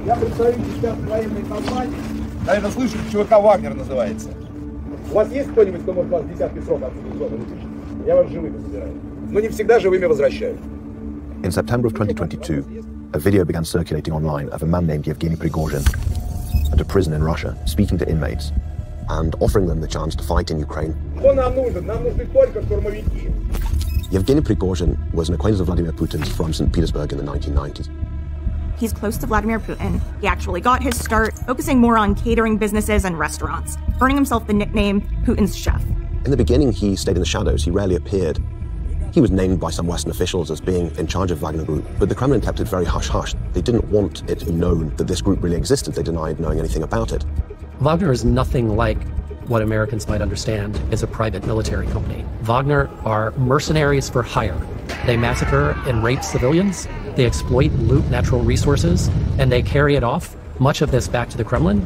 Я представитель сейчас военной компании. Наверное, слышали, ЧВК «Вагнер» называется. У вас есть кто-нибудь, кто может вас десятки срока отсюда из дома вытащить? Я вас живыми забираю. Но не всегда живыми возвращаю. In September of 2022, a video began circulating online of a man named Yevgeny Prigozhin at a prison in Russia, speaking to inmates and offering them the chance to fight in Ukraine. Кто нам нужен? Нам нужны только штурмовики. Yevgeny Prigozhin was an acquaintance of Vladimir Putin's from St. Petersburg in the 1990s. He's close to Vladimir Putin. He actually got his start focusing more on catering businesses and restaurants, earning himself the nickname Putin's chef. In the beginning, he stayed in the shadows. He rarely appeared. He was named by some Western officials as being in charge of Wagner Group, but the Kremlin kept it very hush-hush. They didn't want it to be known that this group really existed. They denied knowing anything about it. Wagner is nothing like what Americans might understand as a private military company. Wagner are mercenaries for hire. They massacre and rape civilians, they exploit and loot natural resources, and they carry it off, much of this back to the Kremlin.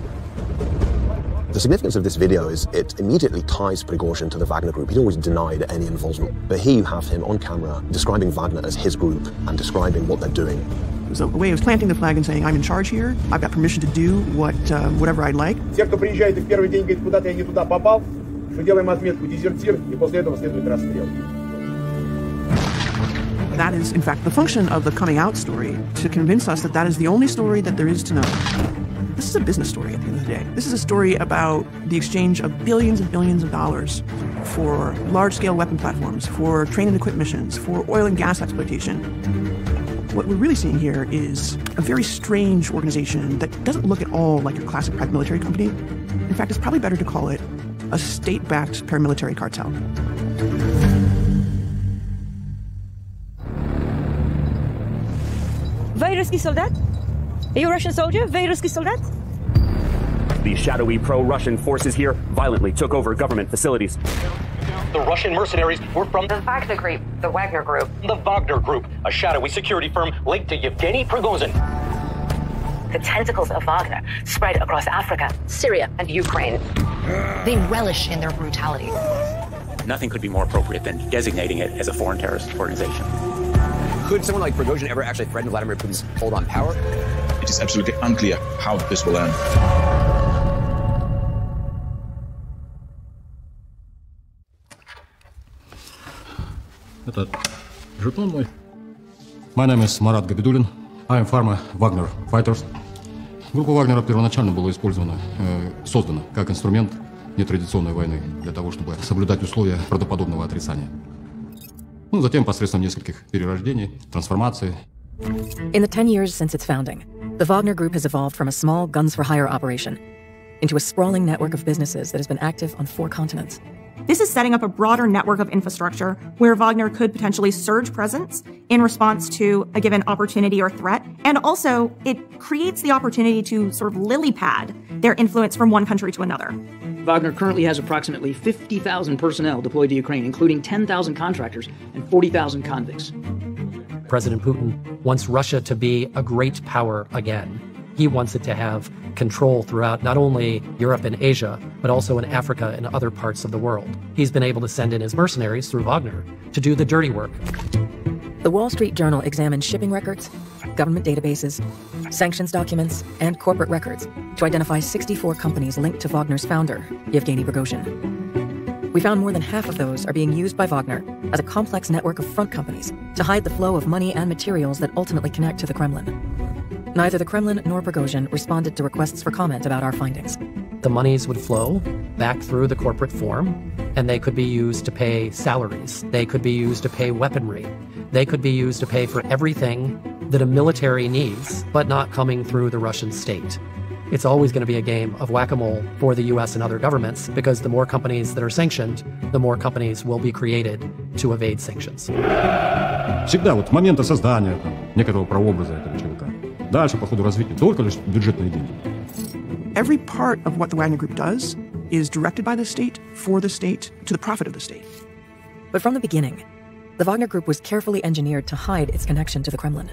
The significance of this video is it immediately ties Prigozhin to the Wagner Group. He's always denied any involvement, but here you have him on camera describing Wagner as his group and describing what they're doing. It was a way of planting the flag and saying, I'm in charge here, I've got permission to do whatever I'd like. Те, кто приезжает и в первый день говорит, куда-то я не туда попал, что делаем отметку дезертир, и после этого следует расстрел. That is, in fact, the function of the coming out story, to convince us that that is the only story that there is to know. This is a business story at the end of the day. This is a story about the exchange of billions and billions of dollars for large-scale weapon platforms, for train and equip missions, for oil and gas exploitation. What we're really seeing here is a very strange organization that doesn't look at all like your classic private military company. In fact, it's probably better to call it a state-backed paramilitary cartel. Вейровский солдат? Are you a Russian soldier? Вейровский солдат? The shadowy pro-Russian forces here violently took over government facilities. The Russian mercenaries were from the Wagner Group, the Wagner Group. The Wagner Group, a shadowy security firm linked to Yevgeny Prigozhin. The tentacles of Wagner spread across Africa, Syria, and Ukraine. They relish in their brutality. Nothing could be more appropriate than designating it as a foreign terrorist organization. Could someone like Prigozhin ever actually threaten Vladimir Putin's hold on power? It is absolutely unclear how this will end. Это жетон мой. My name is Marat Gabidulin. I am former Wagner fighters. Группа Вагнера первоначально была создана как инструмент нетрадиционной войны для того, чтобы соблюдать условия правдоподобного отрицания. Затем посредством нескольких перерождений, трансформаций. In the 10 years since its founding, the Wagner Group has evolved from a small guns-for-hire operation into a sprawling network of businesses that has been active on 4 continents. This is setting up a broader network of infrastructure where Wagner could potentially surge presence in response to a given opportunity or threat. And also, it creates the opportunity to sort of lily pad their influence from one country to another. Wagner currently has approximately 50,000 personnel deployed to Ukraine, including 10,000 contractors and 40,000 convicts. President Putin wants Russia to be a great power again. He wants it to have control throughout not only Europe and Asia, but also in Africa and other parts of the world. He's been able to send in his mercenaries through Wagner to do the dirty work. The Wall Street Journal examined shipping records, government databases, sanctions documents, and corporate records to identify 64 companies linked to Wagner's founder, Yevgeny Prigozhin. We found more than half of those are being used by Wagner as a complex network of front companies to hide the flow of money and materials that ultimately connect to the Kremlin. Neither the Kremlin nor Prigozhin responded to requests for comment about our findings. The monies would flow back through the corporate form, and they could be used to pay salaries. They could be used to pay weaponry. They could be used to pay for everything that a military needs, but not coming through the Russian state. It's always going to be a game of whack-a-mole for the US and other governments, because the more companies that are sanctioned, the more companies will be created to evade sanctions. Всегда вот момента создания некоторого прообраза этого человека. Дальше по ходу развития только лишь бюджетные деньги. Every part of what the Wagner Group does is directed by the state, for the state, to the profit of the state. But from the beginning, the Wagner Group was carefully engineered to hide its connection to the Kremlin.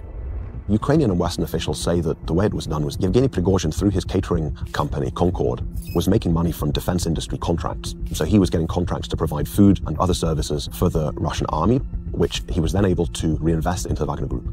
Ukrainian and Western officials say that the way it was done was Yevgeny Prigozhin, through his catering company, Concord, was making money from defense industry contracts. So he was getting contracts to provide food and other services for the Russian army, which he was then able to reinvest into the Wagner Group.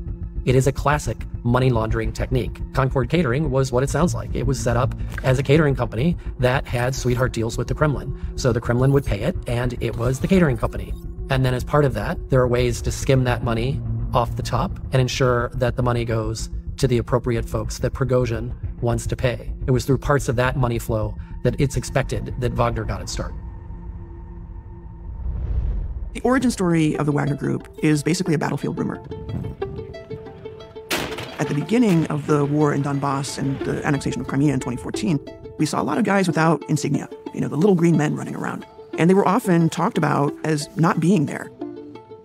It is a classic money laundering technique. Concord Catering was what it sounds like. It was set up as a catering company that had sweetheart deals with the Kremlin. So the Kremlin would pay it, and it was the catering company. And then as part of that, there are ways to skim that money off the top and ensure that the money goes to the appropriate folks that Prigozhin wants to pay. It was through parts of that money flow that it's expected that Wagner got its start. The origin story of the Wagner Group is basically a battlefield rumor. At the beginning of the war in Donbass and the annexation of Crimea in 2014, we saw a lot of guys without insignia, the little green men running around. And they were often talked about as not being there.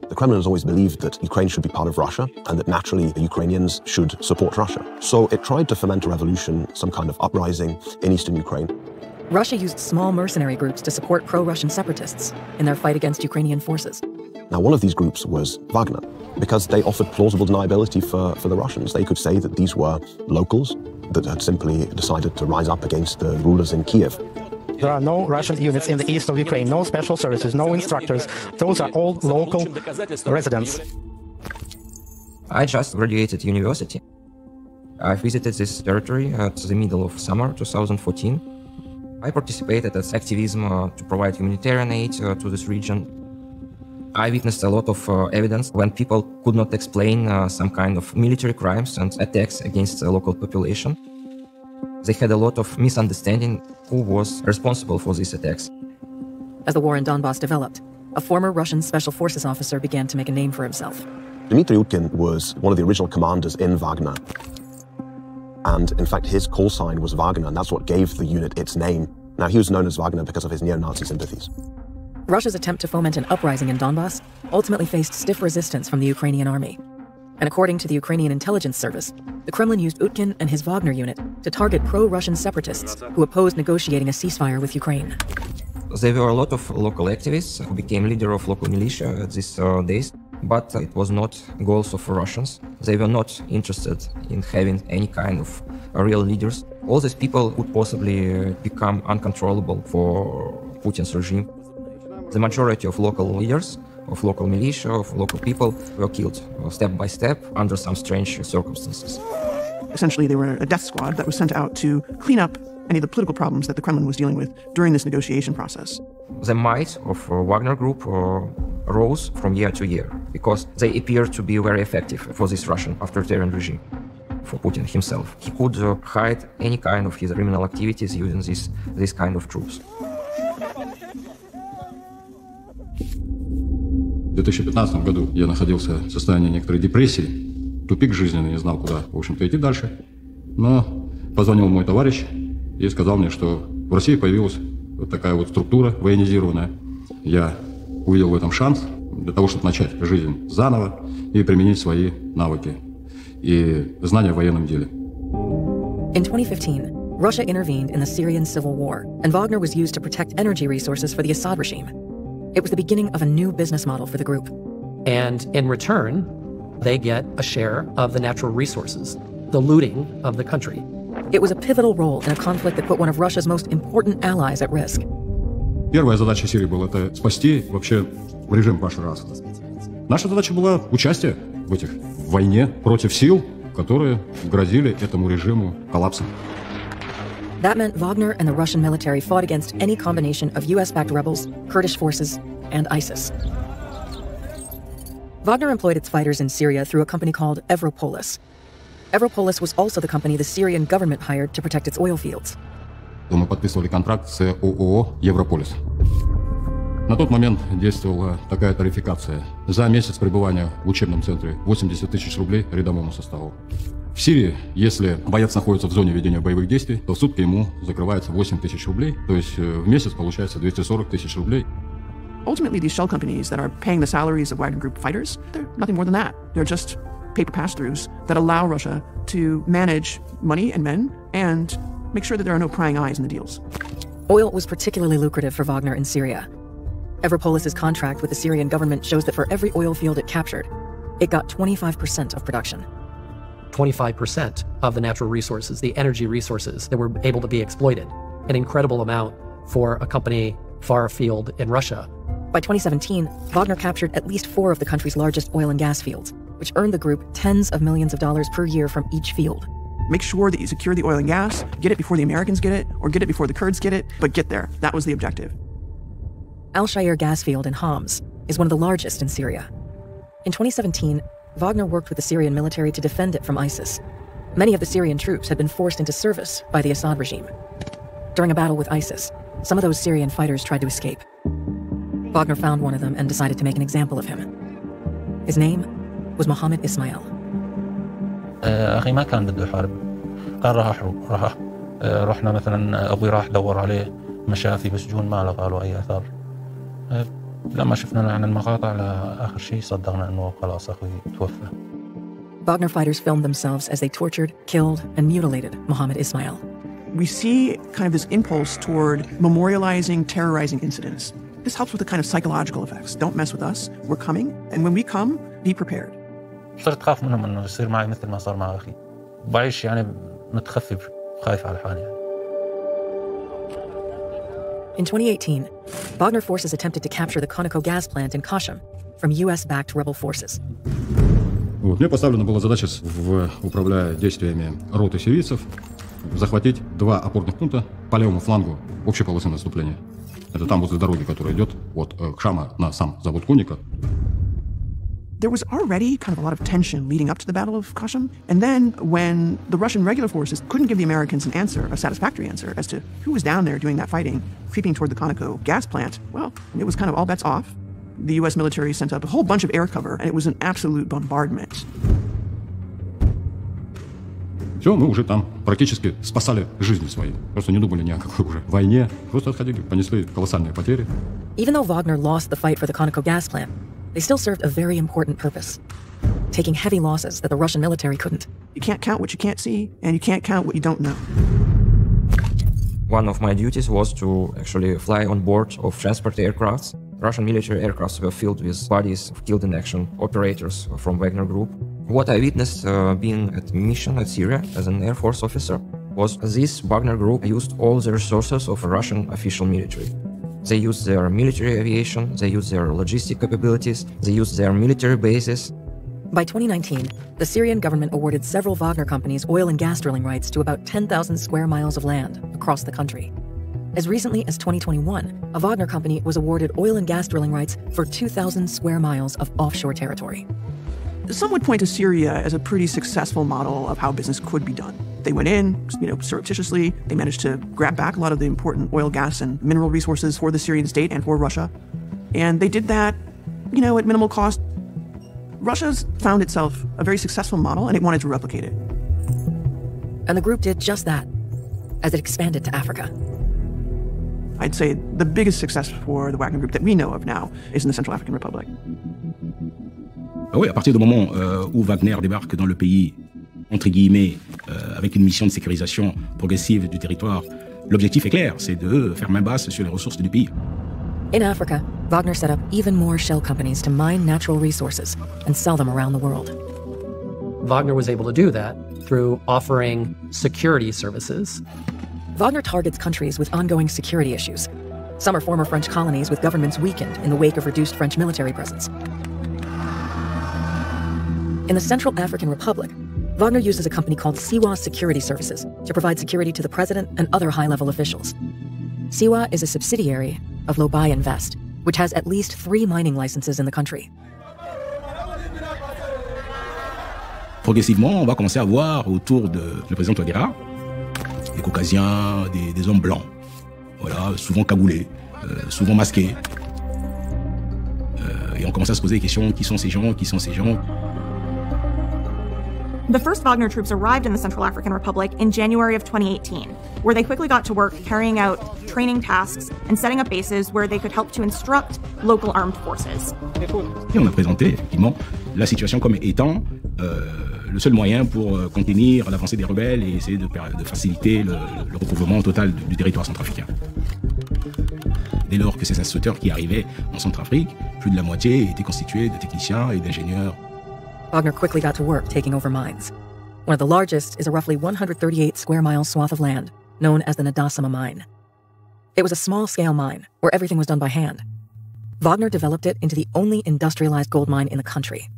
The Kremlin has always believed that Ukraine should be part of Russia and that naturally the Ukrainians should support Russia. So it tried to foment a revolution, some kind of uprising in eastern Ukraine. Russia used small mercenary groups to support pro-Russian separatists in their fight against Ukrainian forces. Now, one of these groups was Wagner, because they offered plausible deniability for the Russians. They could say that these were locals that had simply decided to rise up against the rulers in Kiev. There are no Russian units in the east of Ukraine, no special services, no instructors. Those are all local residents. I just graduated university. I visited this territory at the middle of summer 2014. I participated as activism to provide humanitarian aid to this region. I witnessed a lot of evidence when people could not explain some kind of military crimes and attacks against the local population. They had a lot of misunderstanding who was responsible for these attacks. As the war in Donbass developed, a former Russian special forces officer began to make a name for himself. Dmitry Utkin was one of the original commanders in Wagner. And in fact, his call sign was Wagner, and that's what gave the unit its name. Now, he was known as Wagner because of his neo-Nazi sympathies. Russia's attempt to foment an uprising in Donbass ultimately faced stiff resistance from the Ukrainian army. And according to the Ukrainian intelligence service, the Kremlin used Utkin and his Wagner unit to target pro-Russian separatists who opposed negotiating a ceasefire with Ukraine. There were a lot of local activists who became leader of local militia at these days, but it was not goals of Russians. They were not interested in having any kind of real leaders. All these people would possibly become uncontrollable for Putin's regime. The majority of local leaders, of local militia, of local people were killed step by step under some strange circumstances. Essentially, they were a death squad that was sent out to clean up any of the political problems that the Kremlin was dealing with during this negotiation process. The might of Wagner Group rose from year to year because they appear to be very effective for this Russian authoritarian regime. For Putin himself, he could hide any kind of his criminal activities using this kind of troops. В 2015 году я находился в состоянии некоторой депрессии, тупик жизненный, не знал, куда, в общем-то, идти дальше. Но позвонил мой товарищ и сказал мне, что в России появилась вот такая вот структура военизированная. Я увидел в этом шанс для того, чтобы начать жизнь заново и применить свои навыки и знания в военном деле. In 2015, Russia intervened in the Syrian civil war, and Wagner was used to protect energy resources for the Assad regime. It was the beginning of a new business model for the group. And in return, they get a share of the natural resources, the looting of the country. It was a pivotal role in a conflict that put one of Russia's most important allies at risk. Первая задача Сирии была это спасти вообще режим Башара Асада. Наша задача была участие в войне против сил, которые грозили этому режиму коллапсом. That meant Wagner and the Russian military fought against any combination of US-backed rebels, Kurdish forces, and ISIS. Wagner employed its fighters in Syria through a company called Evropolis. Evropolis was also the company the Syrian government hired to protect its oil fields. Мы подписывали контракт с ООО «Европолис». На тот момент действовала такая тарификация. За месяц пребывания в учебном центре 80 тысяч рублей рядовому составу. В Сирии, если боец находится в зоне ведения боевых действий, то в сутки ему закрывается 8 тысяч рублей, то есть в месяц получается 240 тысяч рублей. Ultimately, these shell companies that are paying the salaries of Wagner Group fighters, they're nothing more than that. They're just paper pass-throughs that allow Russia to manage money and men and make sure that there are no prying eyes in the deals. Oil was particularly lucrative for Wagner in Syria. Evropolis' contract with the Syrian government shows that for every oil field it captured, it got 25% of production. 25% of the natural resources, the energy resources that were able to be exploited, an incredible amount for a company far afield in Russia. By 2017, Wagner captured at least 4 of the country's largest oil and gas fields, which earned the group tens of millions of dollars per year from each field. Make sure that you secure the oil and gas, get it before the Americans get it, or get it before the Kurds get it, but get there. That was the objective. Al-Shair gas field in Homs is one of the largest in Syria. In 2017, Wagner worked with the Syrian military to defend it from ISIS. Many of the Syrian troops had been forced into service by the Assad regime. During a battle with ISIS, some of those Syrian fighters tried to escape. Wagner found one of them and decided to make an example of him. His name was Mohammed Ismail. أخي ما كان بده يحارب، كان راح حروب، رحنا مثلا أبوي راح دور عليه مشافي بسجون ما لقى له أي أثر. لما شفنا عن المقاطع لآخر شيء صدقنا إنه خلاص أخوي توفى. Wagner fighters filmed themselves as they tortured, killed, and mutilated Mohammed Ismail. We see kind of this impulse toward memorializing, terrorizing incidents. This helps with the kind of psychological effects. Don't mess with us. We're coming. And when we come, be prepared. صرت خاف منهم إنه يصير معي مثل ما صار مع أخي. بعيش يعني متخفف خايف على حالي. In 2018, Wagner forces attempted to capture the Conoco gas plant in Kashim from US-backed rebel forces. Мне поставлена была задача, управляя действиями роты сирийцев, захватить 2 опорных пункта по левому флангу общей полосы наступления. Это там возле дороги, которая идет от Кшама на сам завод Куника. There was already kind of a lot of tension leading up to the Battle of Kashim. And then when the Russian regular forces couldn't give the Americans an answer, a satisfactory answer, as to who was down there doing that fighting, creeping toward the Conoco gas plant, well, it was kind of all bets off. The US military sent up a whole bunch of air cover, and it was an absolute bombardment. Все, мы уже там практически спасали жизни свои. Просто не думали ни о какой уже войне. Просто отходили, понесли колоссальные потери. Even though Wagner lost the fight for the Conoco gas plant, they still served a very important purpose, taking heavy losses that the Russian military couldn't. You can't count what you can't see, and you can't count what you don't know. One of my duties was to actually fly on board of transport aircrafts. Russian military aircrafts were filled with bodies of killed in action operators from Wagner Group. What I witnessed being at mission at Syria as an Air Force officer was this Wagner Group used all the resources of a Russian official military. They used their military aviation, they used their logistic capabilities, they used their military bases. By 2019, the Syrian government awarded several Wagner companies oil and gas drilling rights to about 10,000 square miles of land across the country. As recently as 2021, a Wagner company was awarded oil and gas drilling rights for 2,000 square miles of offshore territory. Some would point to Syria as a pretty successful model of how business could be done. They went in, surreptitiously. They managed to grab back a lot of the important oil, gas, and mineral resources for the Syrian state and for Russia. And they did that, at minimal cost. Russia's found itself a very successful model, and it wanted to replicate it. And the group did just that, as it expanded to Africa. I'd say the biggest success for the Wagner Group that we know of now is in the Central African Republic. Oui, à partir du moment où Wagner débarque dans le pays, entre guillemets, avec une mission de sécurisation progressive du territoire, l'objectif est clair, c'est de faire main basse sur les ressources du pays. In Africa, Wagner set up even more shell companies to mine natural resources and sell them around the world. Wagner was able to do that through offering security services. Wagner targets countries with ongoing security issues. Some are former French colonies with governments weakened in the wake of reduced French military presence. In the Central African Republic, Wagner uses a company called Siwa Security Services to provide security to the president and other high-level officials. Siwa is a subsidiary of Lobai Invest, which has at least 3 mining licenses in the country. Progressivement, on va commencer à voir autour de le président Touadéra des Caucasiens, des hommes blancs, voilà, souvent cagoulés, souvent masqués. Et on commence à se poser des questions, qui sont ces gens, qui sont ces gens? The first Wagner troops arrived in the Central African Republic in January of 2018, where they quickly got to work carrying out training tasks and setting up bases where they could help to instruct local armed forces. Et on a présenté effectivement la situation comme étant le seul moyen pour contenir l'avancée des rebelles et essayer de faciliter le recouvrement total du territoire centrafricain. Dès lors que ces instructeurs qui arrivaient en Centrafrique, plus de la moitié étaient constitués de techniciens et d'ingénieurs. Wagner quickly got to work taking over mines. One of the largest is a roughly 138 square mile swath of land known as the Nadasama mine. It was a small-scale mine where everything was done by hand. Wagner developed it into the only industrialized gold mine in the country.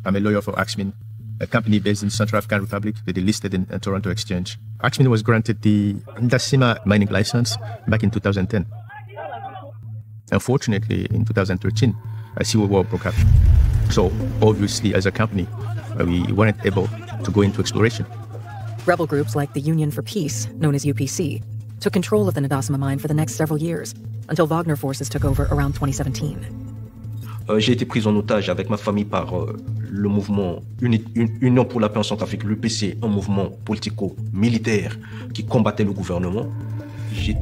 I'm a lawyer for Axmin, a company based in Central African Republic that is listed in Toronto Exchange. Axmin was granted the Ndasima mining license back in 2010. Unfortunately, in 2013, a civil war broke out. So obviously, as a company, we weren't able to go into exploration. Rebel groups like the Union for Peace, known as UPC, took control of the Ndasima mine for the next several years, until Wagner forces took over around 2017. J'ai été pris en otage avec ma famille par le mouvement Union pour la paix en Centrafrique, l'UPC, un mouvement politico-militaire qui combattait le gouvernement. J'ai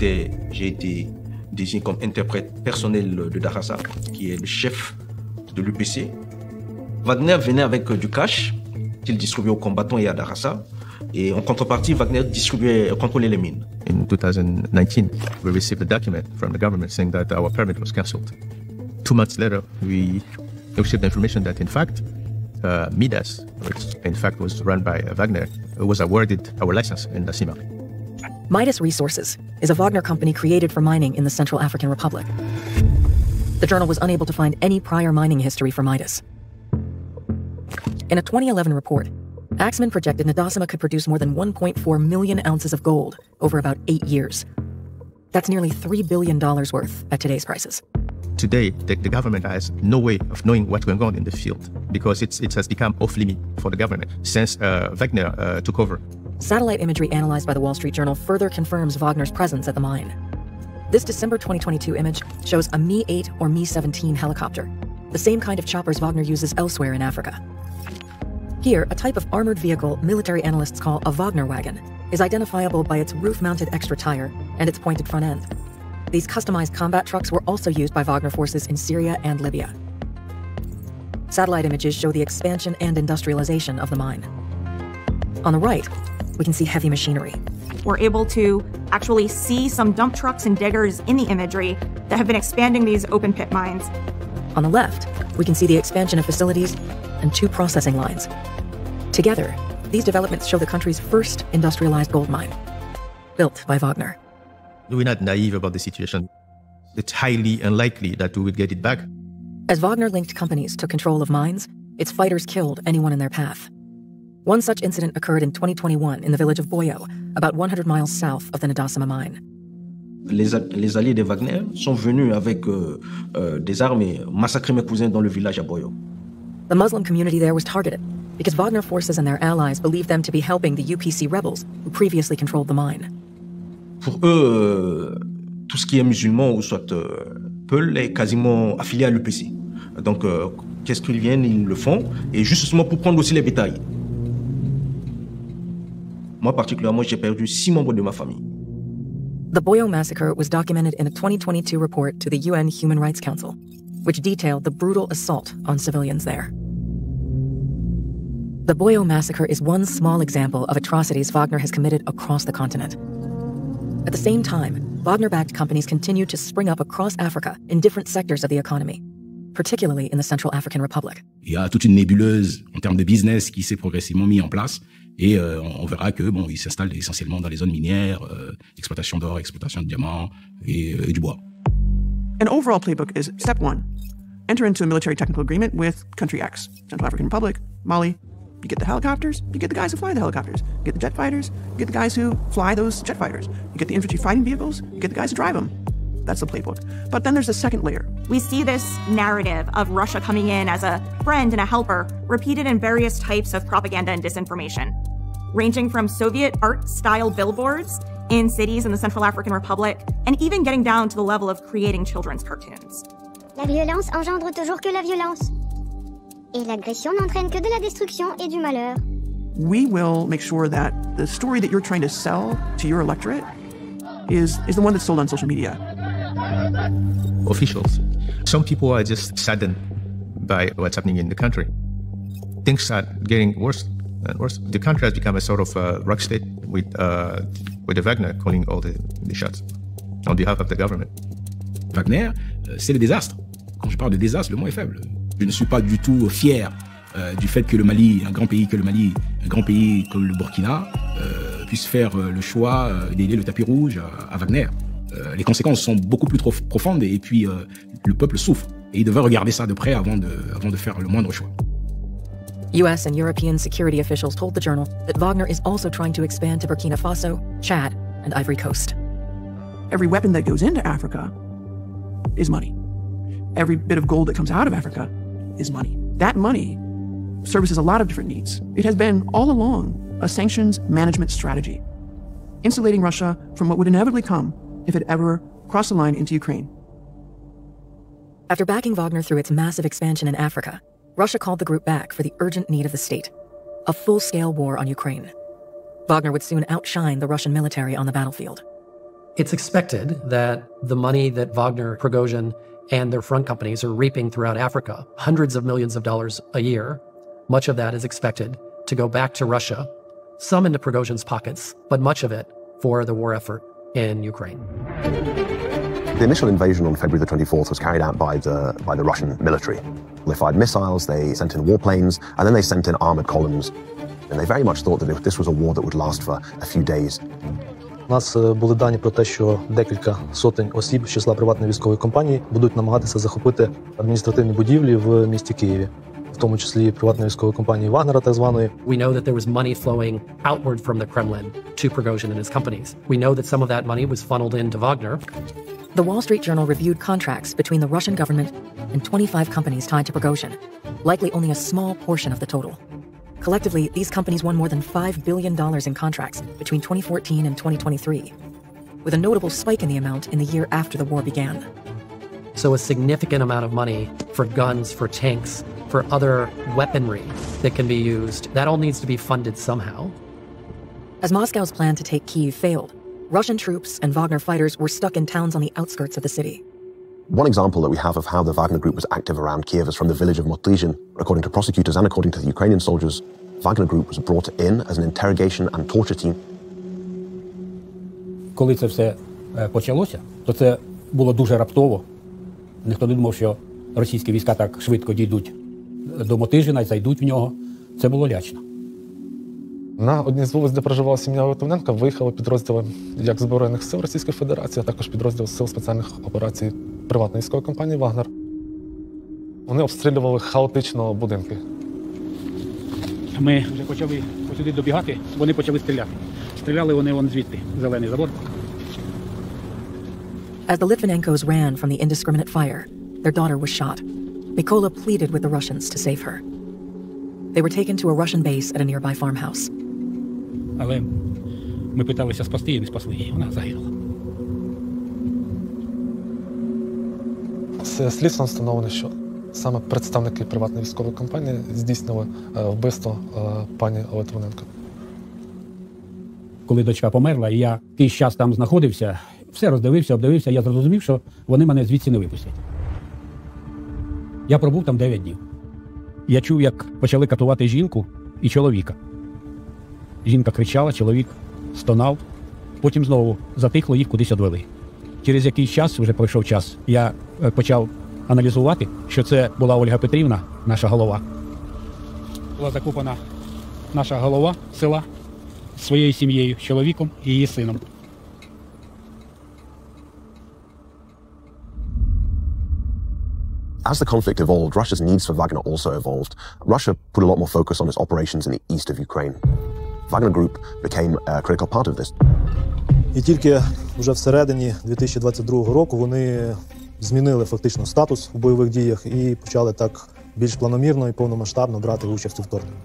été désigné comme interprète personnel de Darassa, qui est le chef de l'UPC. Wagner venait avec du cash qu'il distribuait aux combattants et à Darassa. Et en contrepartie, Wagner contrôlait les mines. In 2019, we received a document from the government saying that our permit was cancelled. 2 months later, we received information that, in fact, Midas, which in fact was run by Wagner, was awarded our license in Ndasima. Midas Resources is a Wagner company created for mining in the Central African Republic. The journal was unable to find any prior mining history for Midas. In a 2011 report, Axmin projected Ndasima could produce more than 1.4 million ounces of gold over about 8 years. That's nearly $3 billion worth at today's prices. Today, the government has no way of knowing what's going on in the field because it has become off-limit for the government since Wagner took over. Satellite imagery analyzed by the Wall Street Journal further confirms Wagner's presence at the mine. This December 2022 image shows a Mi-8 or Mi-17 helicopter, the same kind of choppers Wagner uses elsewhere in Africa. Here, a type of armored vehicle military analysts call a Wagner wagon is identifiable by its roof-mounted extra tire and its pointed front end. These customized combat trucks were also used by Wagner forces in Syria and Libya. Satellite images show the expansion and industrialization of the mine. On the right, we can see heavy machinery. We're able to actually see some dump trucks and diggers in the imagery that have been expanding these open pit mines. On the left, we can see the expansion of facilities and 2 processing lines. Together, these developments show the country's first industrialized gold mine, built by Wagner. We're not naive about the situation. It's highly unlikely that we would get it back. As Wagner-linked companies took control of mines, its fighters killed anyone in their path. One such incident occurred in 2021 in the village of Boyo, about 100 miles south of the Ndasima mine. Les alliés de Wagner sont venus avec des armes et massacré mes cousins dans le village à Boyo. The Muslim community there was targeted because Wagner forces and their allies believed them to be helping the UPC rebels who previously controlled the mine. Pour eux, tout ce qui est musulman ou soit Peul est quasiment affilié à l'UPC. Donc, qu'est-ce qu'ils viennent, ils le font, et justement pour prendre aussi les bétails. Moi, particulièrement, j'ai perdu 6 membres de ma famille. The Boyo massacre was documented in a 2022 report to the UN Human Rights Council, which detailed the brutal assault on civilians there. The Boyo massacre is one small example of atrocities Wagner has committed across the continent. At the same time, Wagner-backed companies continue to spring up across Africa in different sectors of the economy, particularly in the Central African Republic. Il y a toute une nébuleuse en termes de business qui s'est progressivement mis en place et on verra que bon, ils s'installent essentiellement dans les zones minières, exploitation d'or, exploitation de diamants et du bois. An overall playbook is step 1. Enter into a military technical agreement with country X, Central African Republic, Mali. You get the helicopters, you get the guys who fly the helicopters. You get the jet fighters, you get the guys who fly those jet fighters. You get the infantry fighting vehicles, you get the guys who drive them. That's the playbook. But then there's a second layer. We see this narrative of Russia coming in as a friend and a helper repeated in various types of propaganda and disinformation, ranging from Soviet art-style billboards in cities in the Central African Republic, and even getting down to the level of creating children's cartoons. La violence engendre toujours que la violence. Et l'agression n'entraîne que de la destruction et du malheur. We will make sure that the story that you're trying to sell to your electorate is the one that's sold on social media. Officials. Some people are just saddened by what's happening in the country. Things are getting worse and worse. The country has become a sort of rock state with the Wagner calling all the shots on behalf of the government. Wagner, c'est le désastre. Quand je parle de désastre, le mot est faible. Je ne suis pas du tout fier du fait que le Mali, un grand pays comme le Burkina, puisse faire le choix d'aider le tapis rouge à Wagner. Les conséquences sont beaucoup plus profondes et puis le peuple souffre. Et il devrait regarder ça de près avant de faire le moindre choix. US and European security officials told the journal that Wagner is also trying to expand to Burkina Faso, Chad, and Ivory Coast. Every weapon that goes into Africa is money. Every bit of gold that comes out of Africa is money. That money services a lot of different needs. It has been all along a sanctions management strategy, insulating Russia from what would inevitably come if it ever crossed the line into Ukraine. After backing Wagner through its massive expansion in Africa, Russia called the group back for the urgent need of the state, a full-scale war on Ukraine. Wagner would soon outshine the Russian military on the battlefield. It's expected that the money that Wagner, Prigozhin, and their front companies are reaping throughout Africa, hundreds of millions of dollars a year, much of that is expected to go back to Russia, some into Prigozhin's pockets, but much of it for the war effort in Ukraine. The initial invasion on February the 24th was carried out by the Russian military. They fired missiles, they sent in warplanes, and then they sent in armored columns. And they very much thought that this was a war that would last for a few days. У нас були дані про те, що декілька сотень осіб з числа приватної військової компанії будуть намагатися захопити адміністративні будівлі в місті Києві, в тому числі приватної військової компанії Вагнера, так званої. We know that there was money flowing outward from the Kremlin to Prigozhin and his companies. We know that some of that money was funneled into Wagner. The Wall Street Journal reviewed contracts between the Russian government and 25 companies tied to Prigozhin, likely only a small portion of the total. Collectively, these companies won more than $5 billion in contracts between 2014 and 2023, with a notable spike in the amount in the year after the war began. So a significant amount of money for guns, for tanks, for other weaponry that can be used, that all needs to be funded somehow. As Moscow's plan to take Kyiv failed, Russian troops and Wagner fighters were stuck in towns on the outskirts of the city. One example that we have of how the Wagner group was active around Kiev is from the village of Motrizhin. According to prosecutors and according to the Ukrainian soldiers, Wagner group was brought in as an interrogation and torture team. Коли це все почалося, то це було дуже раптово. Ніхто не думав, що російські війська так швидко дійдуть до Мотижина і зайдуть в нього. Це було лячно. На одній з вулиць, де проживала сім'я Литвиненка, виїхали підрозділи як Збройних сил Російської Федерації, а також підрозділ Сил спеціальних операцій приватної військової компанії «Вагнер». Вони обстрілювали хаотично будинки. Ми вже почали сюди добігати, вони почали стріляти. Стріляли вони вон звідти, зелений забор. As the Litvinenkos ran from the indiscriminate fire, their daughter was shot. Mykola pleaded with the Russians to save her. They were taken to a Russian base at a nearby farmhouse. Але ми питалися спасти і не спасли її, вона загинула. З слідством встановлено, що саме представники приватної військової компанії здійснили вбивство пані Литвиненко. Коли дочка померла, і я якийсь час там знаходився, все роздивився, обдивився, я зрозумів, що вони мене звідси не випустять. Я пробув там 9 днів. Я чув, як почали катувати жінку і чоловіка. Жінка кричала, чоловік стонав, потім знову затихло, їх кудись одвели. Через якийсь час, вже пройшов час, я почав аналізувати, що це була Ольга Петрівна, наша голова. Була закопана наша голова села зі своєю сім'єю, з чоловіком і її сином. As the conflict evolved, Russia's needs for Wagner also evolved. Russia put a lot more focus on its operations in the east of Ukraine. Wagner Group became a critical part of this. І тільки вже всередині 2022 року вони змінили фактично статус в бойових діях і почали так більш планомірно і повномасштабно брати участь у вторгненні.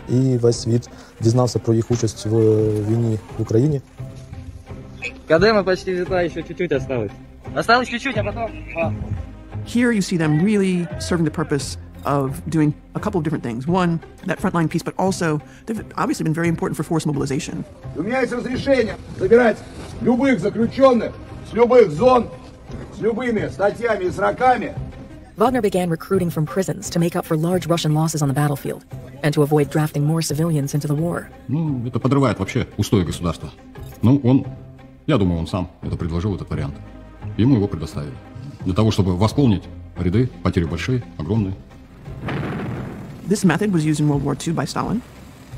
І весь світ дізнався про їх участь в війні в Україні. Когда мы почти взята, еще чуть-чуть осталось. Осталось чуть-чуть, а потом... Here you see them really serving the purpose of doing a couple of different things. One, that frontline piece, but also they've obviously been very important for force mobilization. У меня есть разрешение забирать любых заключенных с любых зон, с любыми статьями и сроками. Wagner began recruiting from prisons to make up for large Russian losses on the battlefield and to avoid drafting more civilians into the war. Ну, это подрывает вообще устои государства. Ну, я думаю, он сам это предложил, этот вариант. Ему его предоставили. Для того, чтобы восполнить ряды, потери большие, огромные. This method was used in World War II by Stalin,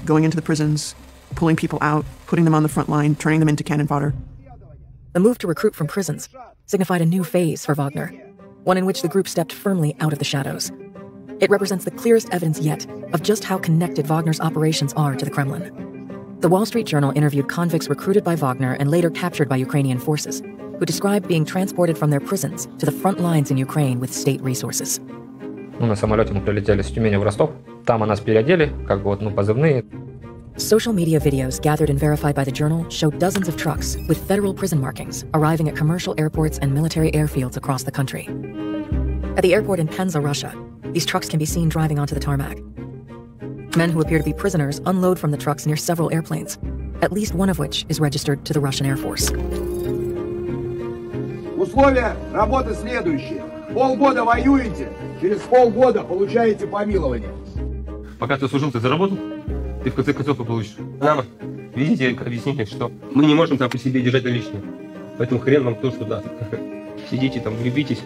going into the prisons, pulling people out, putting them on the front line, turning them into cannon fodder. The move to recruit from prisons signified a new phase for Wagner, one in which the group stepped firmly out of the shadows. It represents the clearest evidence yet of just how connected Wagner's operations are to the Kremlin. The Wall Street Journal interviewed convicts recruited by Wagner and later captured by Ukrainian forces, who described being transported from their prisons to the front lines in Ukraine with state resources. На самолете мы прилетели с Тюмени в Ростов. Там нас переодели, как бы позывные. Social media videos gathered and verified by the Journal show dozens of trucks with federal prison markings arriving at commercial airports and military airfields across the country. At the airport in Penza, Russia, these trucks can be seen driving onto the tarmac. Men who appear to be prisoners unload from the trucks near several airplanes, at least one of which is registered to the Russian Air Force. Условия работы следующие. Полгода воюете, через полгода получаете помилование. Пока ты служил, ты заработал, ты в конце концов получишь. Нам, видите, объясните, что мы не можем там при себе держать наличные. Поэтому хрен вам то, что да. Сидите там, влюбитесь.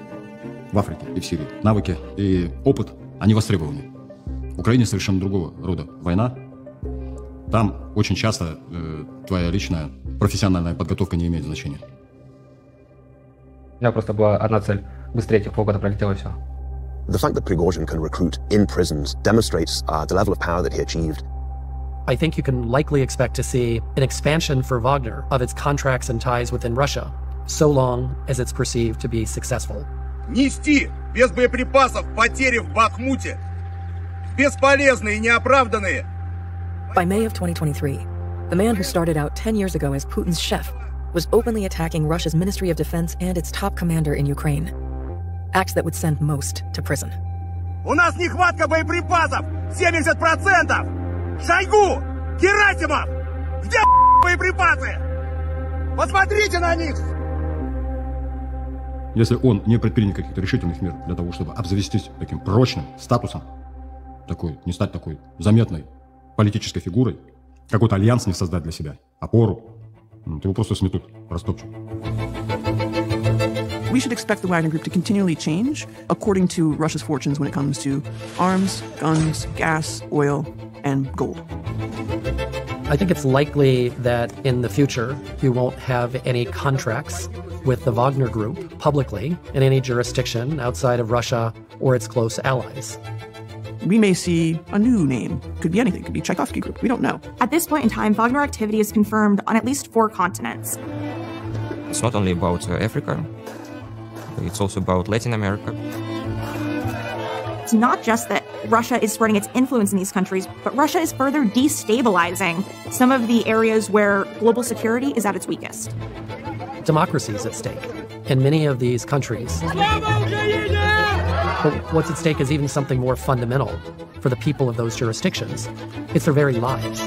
В Африке и в Сирии навыки и опыт, они востребованы. В Украине совершенно другого рода война. Там очень часто твоя личная профессиональная подготовка не имеет значения. У меня просто была одна цель. Быстрее этих полгода пролетело и все. The fact that Prigozhin can recruit in prisons demonstrates the level of power that he achieved. I think you can likely expect to see an expansion for Wagner of its contracts and ties within Russia, so long as it's perceived to be successful. Нести без боеприпасов потери в Бахмуте. Бесполезные и неоправданные. By May of 2023, the man who started out 10 years ago as Putin's chef was openly attacking Russia's Ministry of Defense and its top commander in Ukraine. Acts that would send most to prison. У нас нехватка боеприпасов 70%! Шойгу! Герасимов! Где боеприпасы? Посмотрите на них! Если он не предпринят каких-то решительных мер для того, чтобы обзавестись таким прочным статусом, не стать такой заметной политической фигурой, какой-то альянс не создать для себя, опору, его просто сметут, растопчут. We should expect the Wagner Group to continually change according to Russia's fortunes when it comes to arms, guns, gas, oil, and gold. I think it's likely that in the future you won't have any contracts with the Wagner Group publicly in any jurisdiction outside of Russia or its close allies. We may see a new name. Could be anything. Could be Tchaikovsky Group. We don't know. At this point in time, Wagner activity is confirmed on at least 4 continents. It's not only about Africa. It's also about Latin America. It's not just that Russia is spreading its influence in these countries, but Russia is further destabilizing some of the areas where global security is at its weakest. Democracy is at stake in many of these countries. But what's at stake is even something more fundamental for the people of those jurisdictions. It's their very lives.